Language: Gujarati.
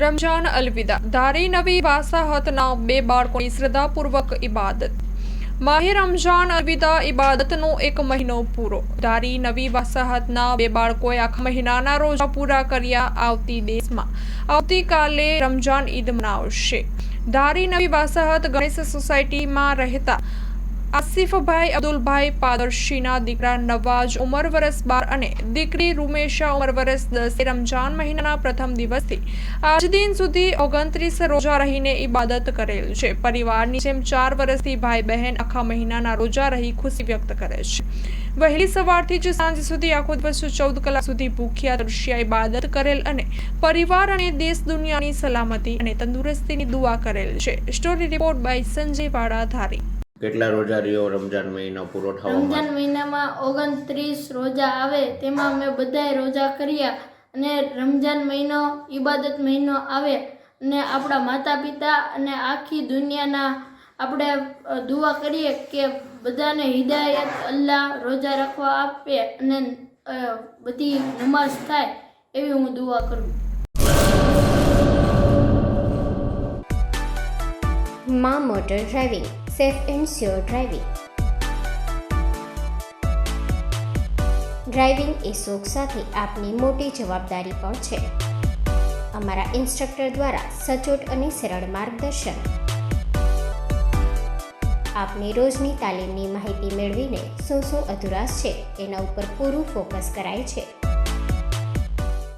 રમઝાન અલવિદા ધારી નવી વાસાહતના 2 બાળકોની શ્રદ્ધાપૂર્વક ઇબાદત। માહે રમઝાન અલવિદા ઇબાદતનો 1 મહિનો પૂરો। ધારી નવી વાસાહતના 2 બાળકોએ આખા મહિનાના રોજા પૂરા કર્યા। આવતીકાલે રમઝાન ઈદ મનાવશે। ધારી નવી વાસાહત ગણેશ સોસાયટીમાં રહેતા આસિફભાઈ અબ્દુલભાઈ પાદર્શીના દીકરા નવાજ ઉંમર વર્ષ 12 અને દીકરી રૂમેશા ઉંમર વર્ષ 10 રમઝાન મહિનાના પ્રથમ દિવસથી આજ દિન સુધી 29 રોજા રહીને ઇબાદત કરેલ છે। પરિવારની જેમ 4 વર્ષથી ભાઈ બહેન આખા મહિનાના રોજા રહી ખુશી વ્યક્ત કરે છે। વહેલી સવારથી જ સાંજ સુધી આખો દિવસ 14 કલાક સુધી ભૂખ્યા તરસ્યા ઇબાદત કરેલ અને પરિવાર અને દેશ દુનિયાની સલામતી અને તંદુરસ્તીની દુઆ કરેલ છે। સ્ટોરી રિપોર્ટ બાય સંજય વાડા ધારી। કેટલા રોજા રહ્યો રમજાન મહિનો પૂરો થવામાં? રમજાન મહિનામાં 29 રોજા આવે તેમાં અમે બધાય રોજા કર્યા અને રમજાન મહિનો ઇબાદત મહિનો આવે અને આપણા માતા પિતા અને આખી દુનિયાના આપણે દુઆ કરીએ કે બધાને હિદાયત અલ્લાહ રોજા રાખવા આપે અને બધી નમાઝ થાય એવી હું દુઆ કરું। માં motor driving, safe and sure driving. Driving એ શોખ સાથે આપની મોટી જવાબદારી પણ છે। અમારા ઇન્સ્ટ્રક્ટર દ્વારા સચોટ અને સરળ માર્ગદર્શન। આપની રોજની તાલીમની માહિતી મેળવીને શું અધુરાશ છે એના ઉપર પૂરું ફોકસ કરાય છે।